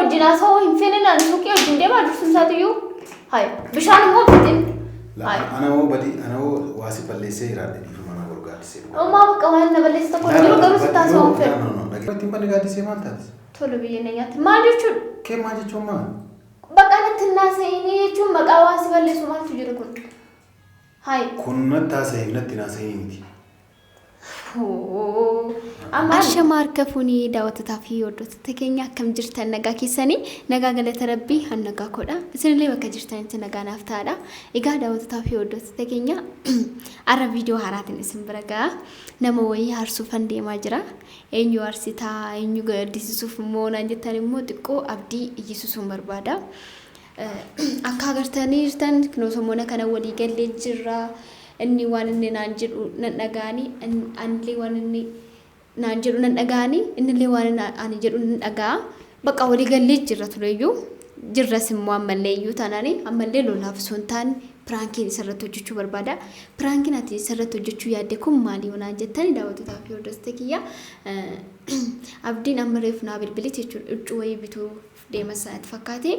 وجنا سوا ينفيننا نسوقي وجندي ما درسون ساتيو هاي بشان مو بدين لا أنا هو بدي أنا هو واسف اللي سير هذا اللي في منا ورقات سير وما بقى وانا بلش تقول يلو قالوا ستاسون فين لا لكن تبغى قاعد سير ما تاس تقول بيجينا ما جوشوا كم ما جت ما بقى أنا الناس إني شو بقى واسف اللي سوما تجربون هاي كنا تاسين نتناسين أشمار كفوني دعوت تافي ودوت تكينيا كم جرتان نجا كيساني نجا قلت ربي هنجا كودا بس اللي بك جرتان تنجا نفتادا إيجا دعوت تافي ودوت تكينيا أرى فيديو هاراتن اسم برجع نموي هارسو فندي ماجرا إنيو أرسيتا إنيو قديسوف مونا جتاني مودكو أبدي يسوسون بربادا أكاغرتاني جتان كنوسمونا كنا ولي قل جرا إني وانني نانجر ننجاني أنلي وانني نانجر ننجاني إنلي وانا أنجر ننجا بقى ولي قال لي جرة تليو جرة سموا مليو تاناني أما اللي لو لافسون تان برانكي سرتو جوجو بربادا برانكي ناتي سرتو جوجو يادكم مالي ونانجتاني دعوتو تافيو دستكيا أبدين أمريف نابل بليتي جوي بتو deema sanatti fakkaatee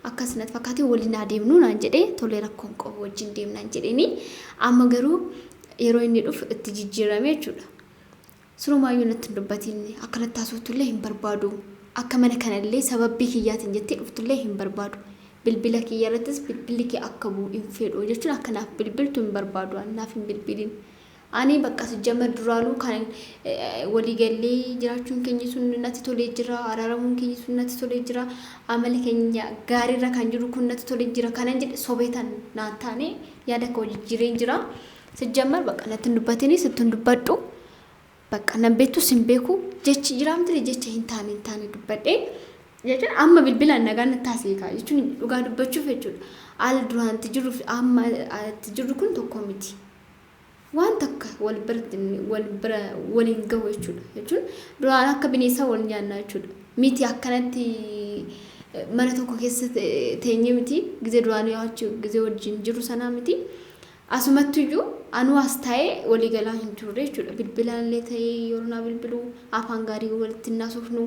akkasumatti fakkaatee waliin adeemnu naan jedhee tolee rakkoon qabu wajjin deemnaan jedheeni amma garuu yeroo inni dhufu itti jijjiirame jechuudha. Surumaayyuu natti dubbatiin akkanatti taasifamullee hin barbaadu akka mana kanallee sababbii kiyyaatiin jettee dhuftullee hin barbaadu bilbila kiyyarrattis bilbilli kee akka bu'u hin fedhu jechuun akkanaaf bilbiltu hin barbaadu annaaf hin bilbilin. Ani bakka sijjama duraalu kan walii gallee jiraachuun keenya sun natti tolee jira araaramuun keenya sun natti tolee jira amala keenya gaariirra kan jiru kun natti tolee jira kanan jedhe sobeetan naan taane yaada koo jijjiireen jira sijjama bakka natti dubbatini sitti dubbadhu bakka nan beektu sin beeku jechi jiraamtire jecha hin taane dubbadhe jechuun amma bilbilaan nagaan natti taasisa jechuun dhugaa dubbachuuf jechuudha al duraan jiru amma jiru kun tokko miti. waan takka wal bira waliin gahu jechuudha duraan akka bineensa wal nyaannaa jechuudha miti akkanatti mana tokko keessa teenye miti gizee duraan yaachuu gizee wajjin jiru sanaa miti asumatti iyyuu anu as taa'ee walii galaa hin turre jechuudha bilbilaallee ta'ee yeroo naa bilbiluu afaan gaarii walitti naasofnu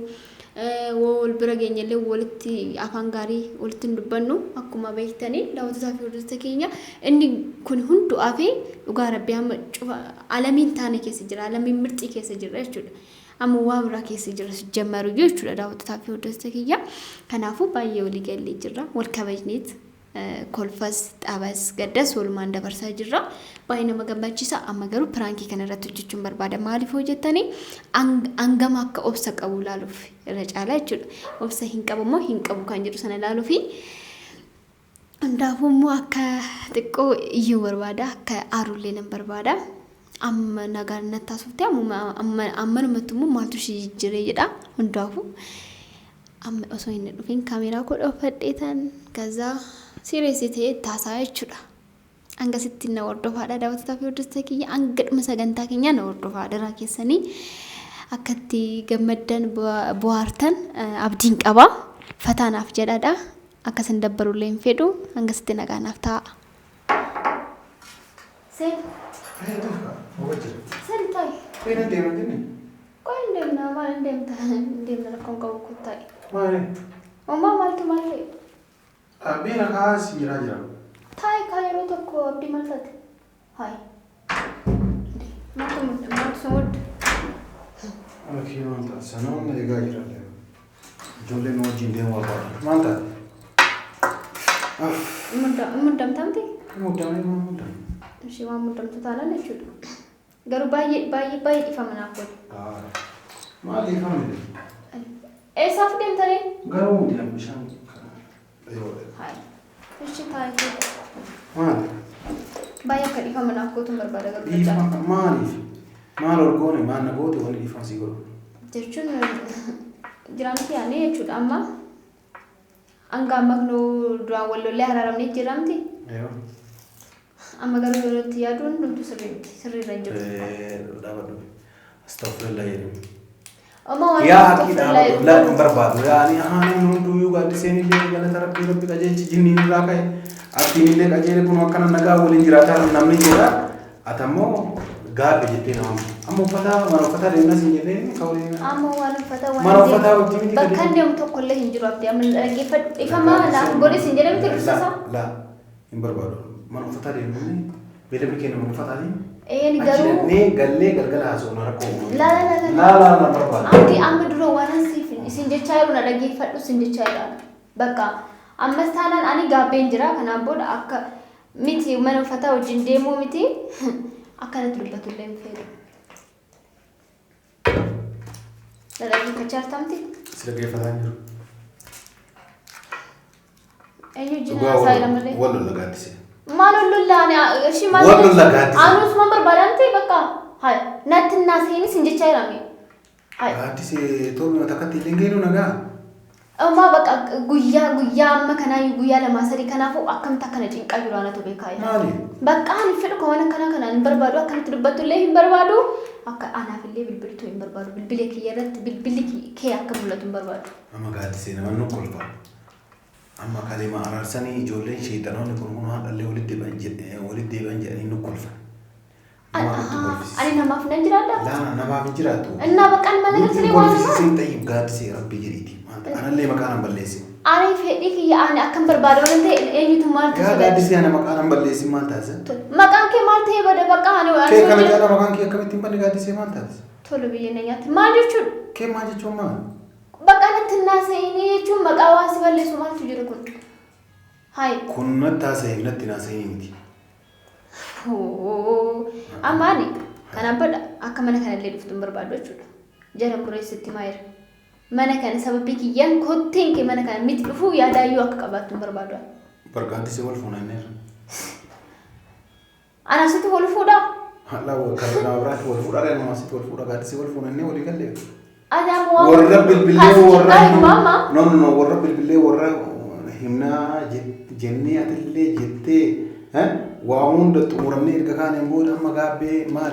wal bira geenyallee walitti afaan gaarii walitti dubbannu akkuma beektanii daawwattoota fi hordoftoota keenya inni kun hundu afee dhugaa rabbii amma cufa alamiin taane keessa jira alamiin mirxii keessa jira jechuudha amma waa biraa keessa jira sijjammaru jechuudha daawwattoota fi hordoftoota keenya kanaafuu baay'ee walii gallee jira wal kabajneet kolfas xabas gaddas walumaan dabarsaa jirra baay'ee nama gammachiisa amma garuu piraankii kana irratti hojjechuun barbaada maaliif hojjettanii angama akka obsa qabu laaluuf irra caalaa jechuudha obsa hin qabu moo hin qabu kan jedhu sana laaluufi hundaafuu immoo akka xiqqoo iyyuu barbaada akka aarullee nan barbaada amma nagaan natti taasifte amma namatti immoo maaltu shi jijjiiree jedha hundaafuu amma osoo hin dhufin kaameeraa koo dhoofadheetan kazaa Serius ta'ee taasaa jechuudha. Hanga sitti na hordofaadha daawwattoota fi hordoftoota kiyya hanga dhuma sagantaa keenya na hordofaadha irraa keessanii akkatti gammaddan bohaartan abdiin qaba fataanaaf jedhaadha akkasan dabbarullee hin fedhu hanga sitti nagaanaaf ta'a. Sen ta'i. Kena deemaa jirni? Qoy deemna maal deemna rakkoon qabu kuttaa'e. Maali? Ommaa maaltu maal ta'e? Abbiin akaas jira. Taa'e kaa yeroo tokko abdii maal taate? Hayi. Maaltu samudda? Akii maal taate? Sanoonni eegaa jira. Ijoolleen wajjin deemuu barbaadu. Maal taate? Muddamtamte? Muddamte. Ishee waan muddamtu taanaan jechuudha. Garuu baay'ee dhifama naaf godhe. Maal dhifame? Eessaaf deemtanii? Garuu deemu bishaan. Hai. Ishi taa'e. Maal? Baay'ee akka dhifama naaf gootuun barbaada garuu. Dhifama maaliif? Maal orgoone maal na goote wani dhifama si godhu? Jechuun jiraamti yaanii jechuudha amma hanga amma kunoo duraan wallollee araaramnee jiraamti. Amma garuu yeroo itti yaaduun nuti sirriirra hin jiru. Dhaabadhu. Astaghfirullah jedhamu. Yaa kitaaba laadhuun barbaadu yaani ahaan hunduyyuu gaaddiseen illee galata rabbi qajeelchi jinniin irraa ka'e abdiin illee qajeele kun akkana nagaa waliin jiraataa namni jedha atammoo Gaafa jettee nama amma uffata deemna siin jedhee ka'uudhaan. Amma waan uffata waan mana uffata wajjin miti bakka inni tokko illee hin jiru abdii amma dhaggeeffadhu ifamaa naaf godhe siin jedhee miti dursisa. La hin barbaadu mana uffata deemnu beelama kenna mana uffataanii. Garuu nee gallee galgala haasoo na rakkoo. La barbaadu. Abdii amma dura waan isin jechaa jiru na dhaggeeffadhu isin jechaa jira. Bakka ammas taanaan ani gaabbeen jira kanaan booda akka miti mana uffata wajjin deemuu miti akkanatti dubbatu illee hin fedhu. Dhaggeeffachaa jirtamti? Si dhaggeeffataa jiru. Eenyu jina haasaa malee? Wal lola gaaddise. Maal lolaan ishii maal? Wal lola gaaddise. Aanus ma barbaadamte bakka hay natti naaseen isin jechaa jirame. Hay. Gaaddise toora takkatti illee geenu nagaa. Amma bakka guyyaa amma kanaa guyyaa lama sadii kanaafuu akkamitti akkana cinqaa jiru aanatu beekaa jira. Maali? Bakka ani fedhu kan kana hin barbaadu akkamitti dubbattu illee hin barbaadu akka anaaf illee bilbiltuu hin barbaadu bilbila kiyya irratti bilbilli kee akka mul'atu hin barbaadu. Amma gaaddise nama nu kolfa. Amma kalima araarsanii ijoolleen sheexanoonni kun haadhallee walitti deebi'an jedhanii nu kolfa. Ani namaaf nan jiraadha? Laa namaaf hin jiraatu. Innaa bakka ani mana galchanii waan sana? Kolfisiin ta'iif gaaddise rabbi jedhiiti. Anallee maqaan hin balleessin. Ani fedhii kiyya ani akkan barbaadu waan ta'e eenyutu maal ta'e? Gaaddise ana maqaan hin balleessin maal taasisa? Maqaan kee maal ta'e bada bakka ani waan kee kana jala maqaan kee akkamitti hin banne gaaddise maal taasisa? Tolu biyya na nyaatti maal jechuudha? Kee maal jechuun maal? Bakka natti naasa'inii jechuun maqaa waan si balleessu maaltu jira kun? Hayi. Kun natti haasa'ee natti naasa'ee miti. Amma ani kanaan bada akka mana kanallee dhuftu hin barbaadu jechuudha. Jara mureessitti maayira. Mana kana sababii kiyyaan kotteen kee mana kana miti dhufuu yaadaayyuu akka qabaattu hin barbaadu. Bargaaddise wal fuunanneerra. Anasitti wal fuudhaa? Hala kana biraatti wal fuudhaa dha namasitti wal fuudhaa gaaddise wal fuunannee walii gallee. Warra bilbilee warra bilbilee warra himnaa jennee atillee jettee waa hunda xumuramnee erga kaaneen booda amma gaabbee maal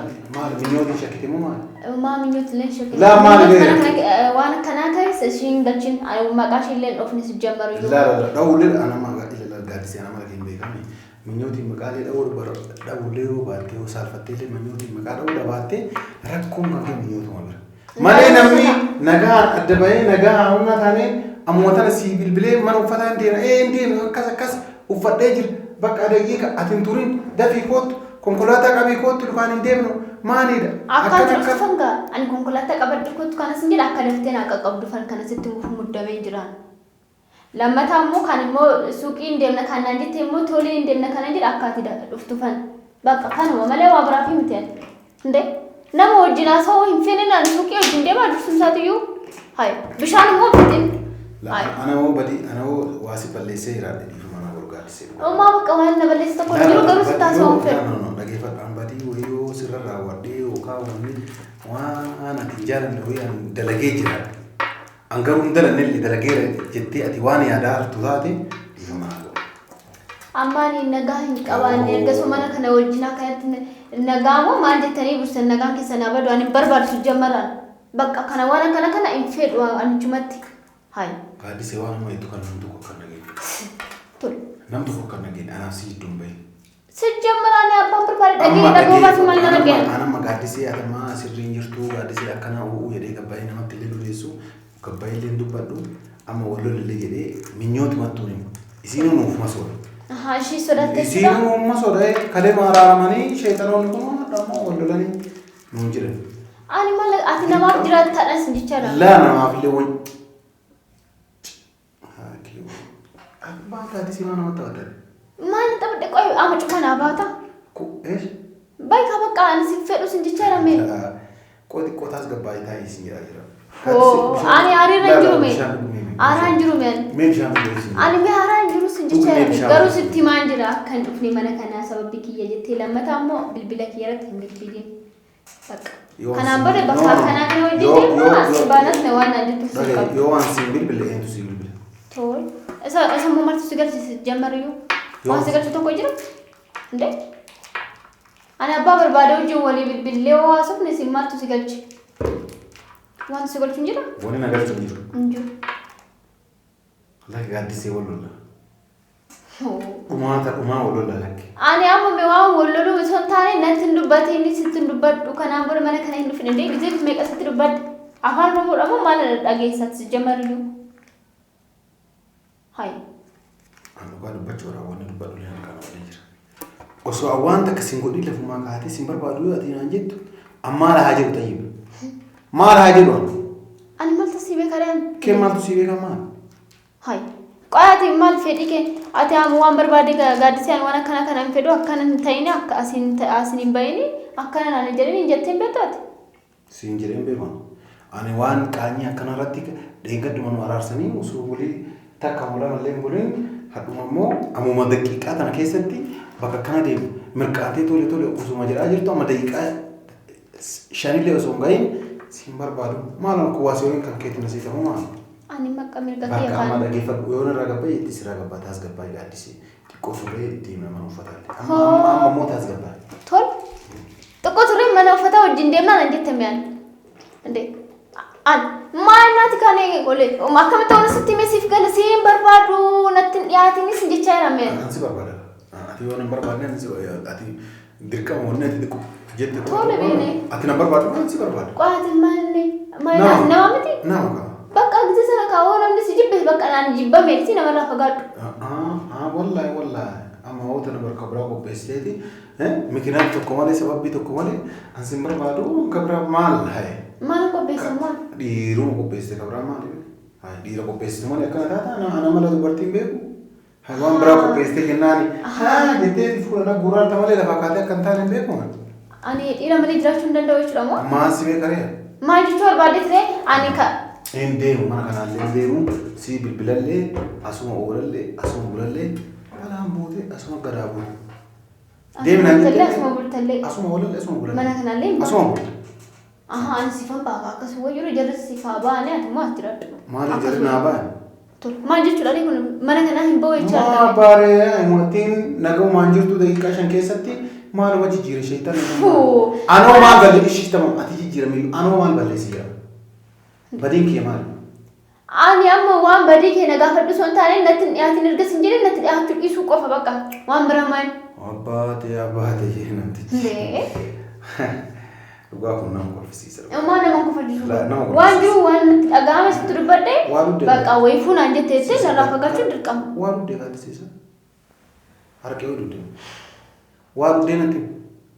minyootiin shakkite moo maal? Maa minyootiin shakkite. Laa maal waan akkanaa ta'es ishiin galchin maqaa ishee illee dhofni si jammaru iyyuu. Dhawullee anama gaaddisee anama lakin beekame minyootiin maqaalee dhawullee yoo baattee yoo saalfattee illee minyootiin maqaa dhawuu baattee rakkoon kan kee minyootu mala. Malee namni nagaa adda bahee nagaa humna taanee ammoo tana si bilbilee mana uffataa hin deemne akkas uffadhee jira. Bakka daqiiqa atin turin dafii kootu konkolaataa qabii kootu dhufaan hin deemnu maalidha? Akka dhufan gaa ani konkolaataa qabadhu kootu kanas hin jedha akka daftee naa qaqqabdu fan kanasitti muddamee jiraan. Lammataa immoo kan immoo suuqii hin deemna kanaan jettee immoo tolii hin deemna kanaan jedha akka ati dhuftu fan. Bakka kanuma malee waa biraa fi miti ani. Hinde nama wajjin haasawuu hin fedhin ani suuqii wajjin deemaa dursuusaatiyyuu. Hayi bishaan immoo bitin. Ana hoo badii ana hoo waasi balleessee jiraadhe. Oma bakka waan na balleessu tokko jiru garuu si taasifamuu fedhu. Dhaggeeffadhaan badii wayii sirra raawwadhee yookaan waan ati jaalanne wayii dalagee jira. An garuu hin dalannellee dalageera jettee ati waan yaadaa hartu taate amma ani nagaa hin qabaanne ergasuma mana kana wajjin akkanatti nagaa moo maal jettanii bursan nagaan keessa naa badu ani barbaadu jammaraan bakka kana waan kana hin fedhu anchumatti. Hayi. Gaaddisee waan amma hedduu kan namni tokko kan dhageeffatu. Nam tokko kan nageen anaaf si hidduun bahe. Sejjammaraan abbaan barbaade dhagee dhagoobaatu maal na nageen. Anamma gaaddisee atamaa sirriin jirtu gaaddisee akkanaa u'uu jedhee gabbaa'ee namatti illee dureessu gabbaa'ee illee dubbadhu amma wallollee jedhee minyootumatti himu. Isiin nuufuma soodha. Ishii sodaatee jira. Isiin nuufuma soodha kalee maaraaramanii sheexanoonni kun dhammoo wallolanii nuun jiran. Ani maal ati namaaf jiraattaadhaan sin jechaadha. Laa namaaf illee wani. Baata di mana mata ada. Mana tapi dek kau amat cuma nabata. Ku Baik apa kan si fedu sendiri cara me. Kau di kota segabai tahu isi ya kira. Oh, ani hari ranjuru me. Ranjuru me. Me jangan isi. Ani me ranjuru sendiri cara me. Garu sitti manjira kan ufni mana kana sabab biki ya jadi lama tamu bil kira tinggal bidin. Kana boleh bakal kana kena jadi mas banat newan aja tu suka. Yo ansi bil itu sih bil. Tol. Esa mau martu segar jamar yuk. Mau segar tu kau jira? Ndek. Ana abba berbada ujung wali bil asap nih si martu segar ci. Wan segar tu jira? Wani nagar tu jira. Unjuk. Lagi ganti sih wala. Oh. Uma wala lagi. Ani amma me waan wallolu son taane nantin dubbate inni sitin dubbadhu kanaan booda mana kana hin dhufne dee gizee meeqa sitti dubbadde afaan Oromoo dhamo maal dhageessatti jamariyu hay anu ka dubbachuu raawwanni dubbadhu leen kana waliin jira osoo awwaan takka sin godhi lafumaa kaatee sin barbaadu ati naan jettu ammaa lahaa jedhu tayyib maal haa jedhu ani malta siibee kareen kee maaltu siibee kan maal hay qaati mal fedhi ke ati am waan barbaade gaaddisaan waan akkana kana hin fedhu akkana hin ta'ini akka asin hin bayini akkana naan jedhani jetteen beektaati siin jedheen beekan ani waan qaanii akkana irratti deeggaduma nu araarsanii osoo walii takka mula mallee buliin hadhuma immoo ammuma daqiiqaa tana keessatti bakka kana deemu mirqaatee tole osuma jedhaa jirtu amma daqiiqaa shanillee osoo hin gahin siin barbaadu maalan kuwaasiyoon kan keetti nasiifamu maal ani makka mirga bakka kee amma dhageeffadhu yoo narraa gabbaa itti siraa gabbaa taas gabbaa gaaddisee xiqqoo turee ittiin nama uffatalle amma immoo taas gabbaa tol xiqqoo turee mana uffata wajjin deemnaan an jette miyaan ande an maanaati kan gole akkamitti ta'uun sitti meesiif gala siin barbaadu natti dhiyaatinis jecha jirame ansi barbaada ati yoo nan barbaadne ansi ati dirqama wanni ati xiqqoo jette tole beene ati nan barbaadu ansi barbaadu qaati manne nama miti nama ka bakka gidi sana kaawoo namni si jibbe bakka naan jibba meelisi namarraa fagaadhu wallahi amma hoota na barka biraa qopheessiteeti mikinaan tokko malee sababbii tokko malee ansin barbaadu kabira maal haye maal qopheessamu dhiiruma qopheessite kabira maal dhiira qopheessite malee akkana taata ana mala dubartiin beeku waan biraa qopheessite jennaani jettee fuula gurraarta malee lafa kaatee akka hin taane hin beeku ani dhiira malee jiraachuu hin danda'u jechuudha moo maal si beekaree maal jechuu barbaadde ture ani ka hin deemu mana kanaallee hin deemu si bilbilallee asuma oolallee asuma bulallee balaan buute asuma gadaa buute deemnaan jettee asuma bultallee asuma oolallee asuma bulallee mana kanaallee asuma buute ani sifan baaka akkasuma jiru jarri sifaa baane ati moo ati radhu maal jarri naa baane maal jechuudha kun mana kanaa hin ba'u jecha maa baaree mootiin nagahumaan jirtu daqiiqaa 5 keessatti maaluma jijjiire sheetan anoo maal balle ishistama ati jijjiirame anoo maal balleessi jira badin kee maal ani amma waan badii kee nagaafadhu son taane natti dhiyaatiin ergas hin jedhin natti dhiyaachuu dhiisuu qofa bakka waan biramaan abbaate jee namti dhugaa kun nama kolfisiisa amma nama kolfisiisu waan jiru waan natti dhaga'ame sitti dubbadhe bakka wayifuu naan jetteessee narraa fagaachuun dirqama waan huddee gaaddisiisa harqee huddee waan huddee natti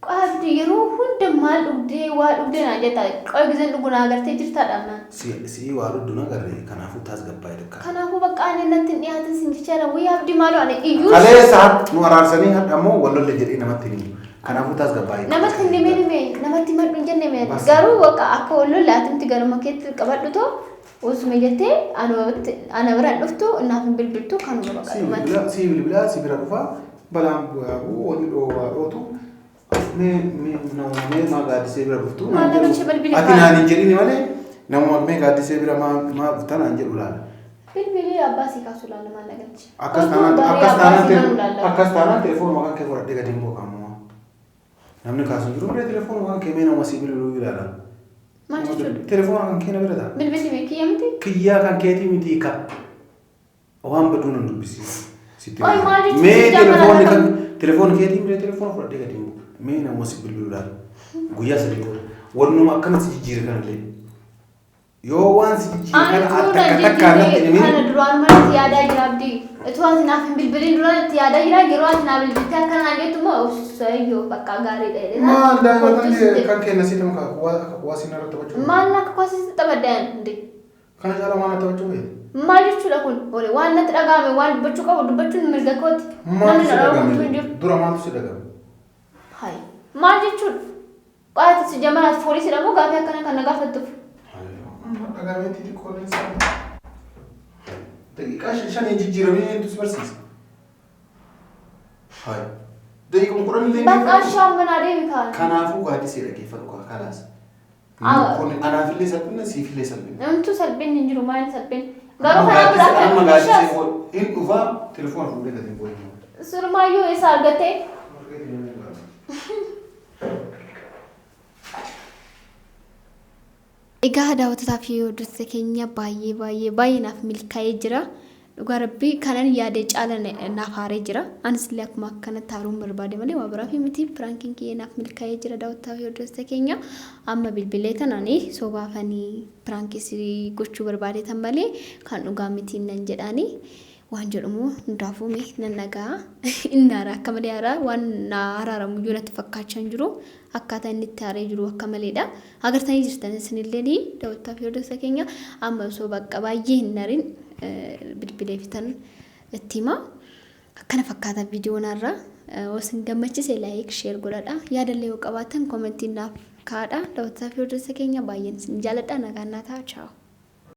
qaabdi yeroo hunda maal dhugdee waa dhugdee naan jettaa qoy gizeen dhugu naa agartee jirtaadhaan naan si waa dhugdu na garree kanaafuu taas gabbaa edakka kanaafuu bakka ani natti hin dhiyaatin sin jechaadha wayyaa abdii maaloo ani iyyuu kaleessa nu araarsanii hadha ammoo wallolle jedhee namatti himu kanaafuu taas gabbaa namatti hin dhimee namatti madhu hin jenne mee garuu bakka akka wallolle atimti garuma keetti qabadhu too osuma jettee ana biraan dhuftu naaf hin bilbiltu kanuma bakka dhumatti si bilbilaa si bira dhufaa balaan bu'aa wanni dhoowwaa dhootu mee maa gaaddisee bira dhuftu ati naan hin jedhini malee namuma mee gaaddisee bira maa dhufta naan jedhu laala bilbilii abbaa sii kaasuu laala maal nagalchi akkas taanaan telefoon maqaan kee fudhadhee gadi hin booqamu namni kaasuu jiru bira telefoon maqaan kee mee nama sii bilbiluu ilaala maal jechuudha telefoon kan kee na bira ta'a bilbilli mee kiyya miti kiyyaa kan keetii miti ka waan baduu nan dubbisiisa mee telefoon keetii bira telefoon fudhadhee gadi hin booqamu mee nama si bilbiluudhaan guyyaa sadii booda wannuma akkana si jijjiire kanallee yoo waan si jijjiire kana takka takkaan natti himee kana duraan malatti yaadaa jira abdii itoo ati naaf hin bilbiliin duraan itti yaadaa jira yeroo ati naa bilbiltee akkana naan jettu moo sayyoo bakka gaarii dha maal daa'imman kan kenna si nama waa si narra taphachuu maal akka kwaasitti taphaddaan hundi kana caalaa waan taphachuu beektu maal jechuudha kun waan natti dhaga'ame waan dubbachuu qabu dubbachuun mirga kooti maaltu si dhaga'ame dura maaltu si dhaga'ame hai maal jechuudha qaati si jamanaas foolisiidha moo gaafii akkana kan na gaafattuuf dhagameetti xiqqoo isaa daqiiqaa shanii jijjiiramee eenyutu si barsiisa hai daqiiquma 10 illee bakka shaammanaa deemi kaan kanaafuu gaaddisee dhaggeeffadhu kalaas kun anaafillee salphina siifillee salphina namtu salphinni hin jiru maal salphinni garuu kanaa biraa amma gaaddisee hin dhufaa telefoona fuudhee gadi bu'ee surmaayyuu isa argatee egaa daawwattoota fi hordoftoota keenya baay'ee naaf milkaa'ee jira dhugaa rabbii kanan yaade caala naaf haaree jira. Anis illee akkuma akkana taaruun barbaade malee waa biraa fi miti piraankiin kiyya naaf milkaa'ee jira daawwataa fi hordoftoota keenya. Amma bilbilee tananii sobaafanii piraankii gochuu barbaadetan malee kan dhugaa miti nan jedhaanii waan jedhamu hundaafume nan nagaa innaara akka malee haaraa waan haraaramu iyyuu natti fakkaachaa jiru akkaataa inni itti haaree jiru akka maleedha. Agartanii jirtan isinillee daawwataa fi hordoftoota keenya amma osoo bakka baay'ee hin narin bilbilee fitan itti hima akkana fakkaata viidiyoon irraa osin gammachise laayik sheer godhadha yaadallee yoo qabaatan koomentiin naaf kaadha daawwataa fi hordoftoota keenya baay'een isin jaalladha nagaan naa ta'a chaaw